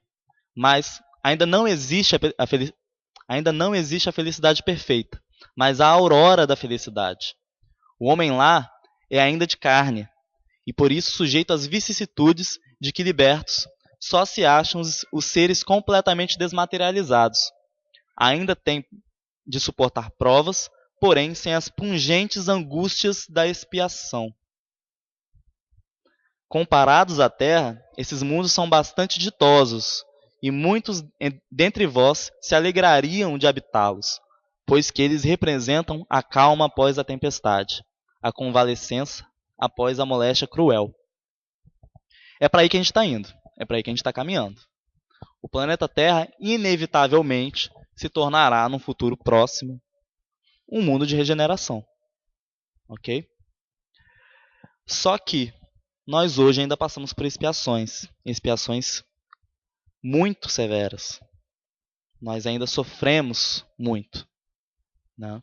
B: mas ainda não existe a felicidade perfeita, mas a aurora da felicidade. O homem lá é ainda de carne, e por isso sujeito às vicissitudes de que libertos só se acham os seres completamente desmaterializados. Ainda tem de suportar provas, porém sem as pungentes angústias da expiação. Comparados à Terra, esses mundos são bastante ditosos, e muitos dentre vós se alegrariam de habitá-los, pois que eles representam a calma após a tempestade, a convalescença após a moléstia cruel. É para aí que a gente está indo, é para aí que a gente está caminhando. O planeta Terra, inevitavelmente, se tornará, num futuro próximo, um mundo de regeneração. Ok? Só que nós hoje ainda passamos por expiações muito severas. Nós ainda sofremos muito, né?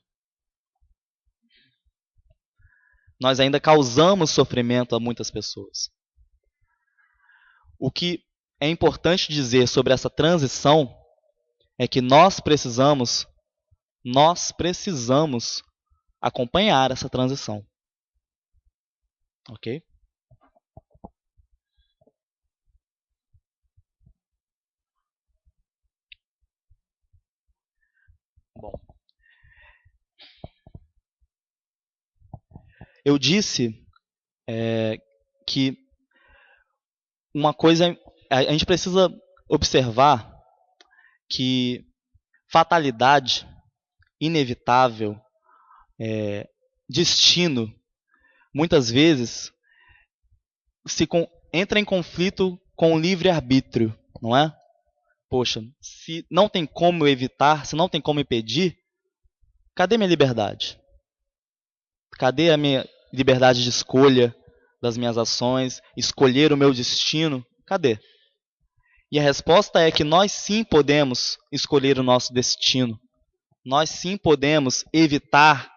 B: Nós ainda causamos sofrimento a muitas pessoas. O que é importante dizer sobre essa transição é que nós precisamos acompanhar essa transição. Ok? Bom, eu disse que uma coisa, a gente precisa observar que fatalidade, inevitável, destino, muitas vezes entra em conflito com o livre-arbítrio, não é? Poxa, se não tem como eu evitar, se não tem como impedir, cadê minha liberdade? Cadê a minha liberdade de escolha das minhas ações, escolher o meu destino? Cadê? E a resposta é que nós sim podemos escolher o nosso destino. Nós sim podemos evitar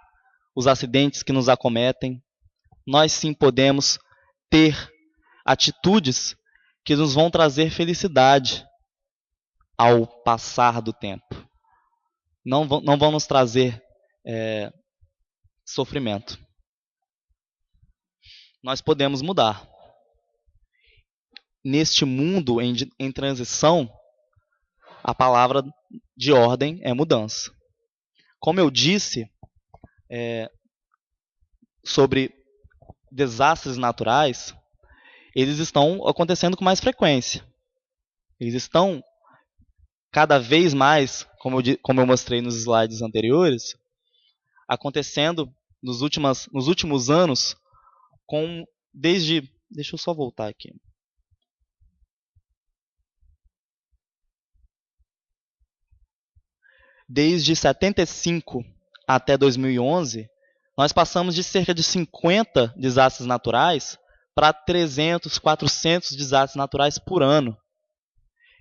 B: os acidentes que nos acometem. Nós sim podemos ter atitudes que nos vão trazer felicidade ao passar do tempo. Não vão nos trazer sofrimento. Nós podemos mudar. Neste mundo em transição, a palavra de ordem é mudança. Como eu disse sobre desastres naturais, eles estão acontecendo com mais frequência. Eles estão cada vez mais, como eu mostrei nos slides anteriores, acontecendo nos últimos anos, deixa eu só voltar aqui. Desde 75 até 2011, nós passamos de cerca de 50 desastres naturais para 300, 400 desastres naturais por ano.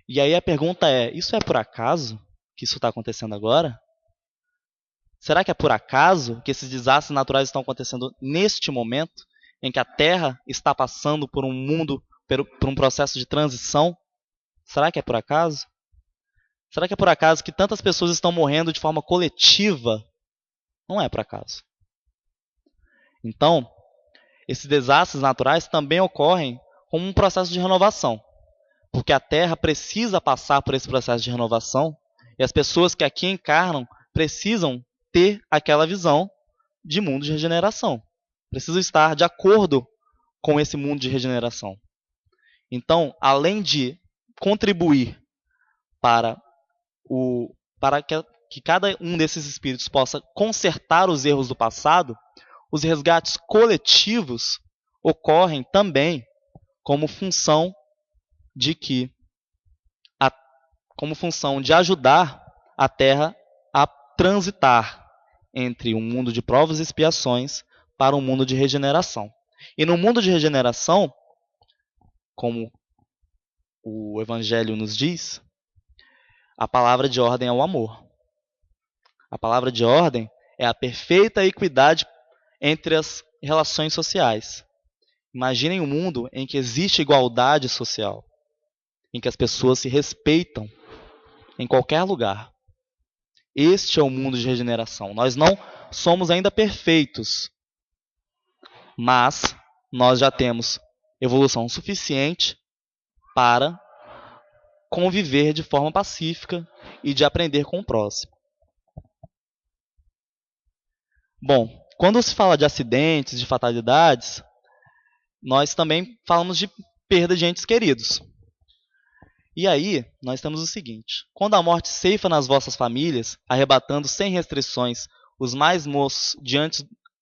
B: E aí a pergunta é, isso é por acaso que isso está acontecendo agora? Será que é por acaso que esses desastres naturais estão acontecendo neste momento, em que a Terra está passando por um processo de transição? Será que é por acaso? Será que é por acaso que tantas pessoas estão morrendo de forma coletiva? Não é por acaso. Então, esses desastres naturais também ocorrem como um processo de renovação. Porque a Terra precisa passar por esse processo de renovação e as pessoas que aqui encarnam precisam ter aquela visão de mundo de regeneração. Precisam estar de acordo com esse mundo de regeneração. Então, além de contribuir para que cada um desses espíritos possa consertar os erros do passado, os resgates coletivos ocorrem também como função de ajudar a Terra a transitar entre um mundo de provas e expiações para um mundo de regeneração. E no mundo de regeneração, como o Evangelho nos diz, a palavra de ordem é o amor. A palavra de ordem é a perfeita equidade entre as relações sociais. Imaginem um mundo em que existe igualdade social, em que as pessoas se respeitam em qualquer lugar. Este é o mundo de regeneração. Nós não somos ainda perfeitos, mas nós já temos evolução suficiente para conviver de forma pacífica e de aprender com o próximo. Bom, quando se fala de acidentes, de fatalidades, nós também falamos de perda de entes queridos. E aí, nós temos o seguinte: quando a morte ceifa nas vossas famílias, arrebatando sem restrições os mais moços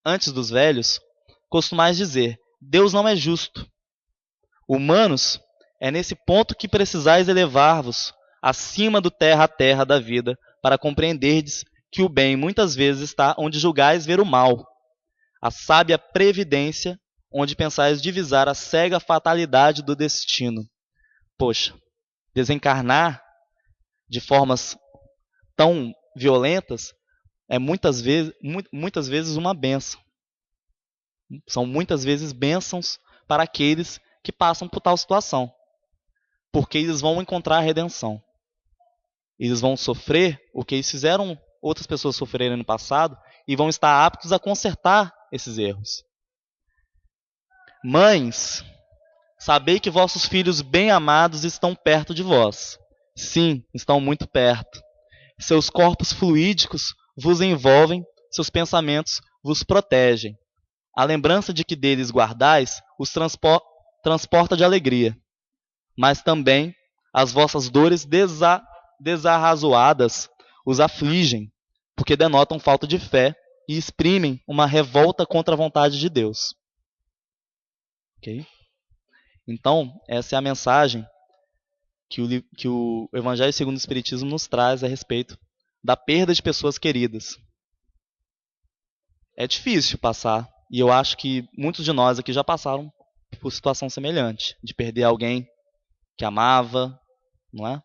B: antes dos velhos, costumais dizer, Deus não é justo. Humanos, é nesse ponto que precisais elevar-vos acima do terra a terra da vida, para compreenderdes que o bem muitas vezes está onde julgais ver o mal. A sábia previdência onde pensais divisar a cega fatalidade do destino. Poxa, desencarnar de formas tão violentas é muitas vezes uma bênção. São muitas vezes bênçãos para aqueles que passam por tal situação, porque eles vão encontrar a redenção. Eles vão sofrer o que eles fizeram outras pessoas sofrerem no passado e vão estar aptos a consertar esses erros. Mães, sabei que vossos filhos bem-amados estão perto de vós. Sim, estão muito perto. Seus corpos fluídicos vos envolvem, seus pensamentos vos protegem. A lembrança de que deles guardais os transporta de alegria. Mas também as vossas dores desarrazoadas os afligem, porque denotam falta de fé e exprimem uma revolta contra a vontade de Deus. Ok? Então, essa é a mensagem que o Evangelho segundo o Espiritismo nos traz a respeito da perda de pessoas queridas. É difícil passar, e eu acho que muitos de nós aqui já passaram por situação semelhante, de perder alguém que amava, não é?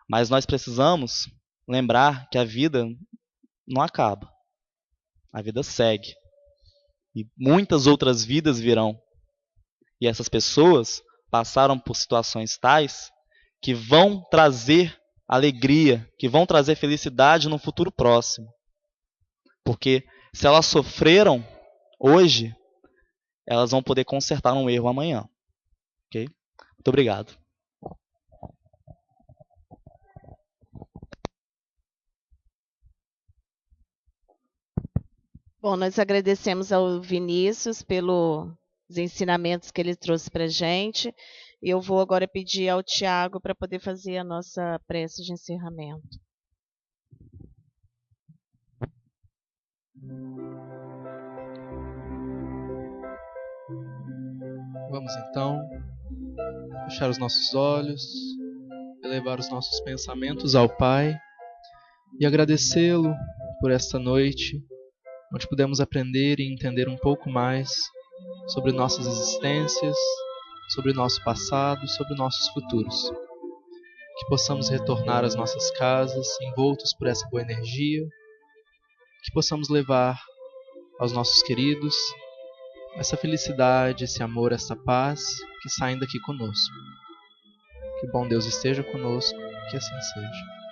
B: Mas nós precisamos lembrar que a vida não acaba. A vida segue. E muitas outras vidas virão. E essas pessoas passaram por situações tais que vão trazer alegria, que vão trazer felicidade no futuro próximo. Porque se elas sofreram hoje, elas vão poder consertar um erro amanhã. Ok? Muito obrigado.
A: Bom, nós agradecemos ao Vinícius pelos ensinamentos que ele trouxe para a gente. E eu vou agora pedir ao Tiago para poder fazer a nossa prece de encerramento.
C: Vamos então fechar os nossos olhos, elevar os nossos pensamentos ao Pai e agradecê-lo por esta noite, onde pudemos aprender e entender um pouco mais sobre nossas existências, sobre nosso passado, sobre nossos futuros. Que possamos retornar às nossas casas envoltos por essa boa energia, que possamos levar aos nossos queridos essa felicidade, esse amor, essa paz que saem daqui conosco. Que bom Deus esteja conosco, que assim seja.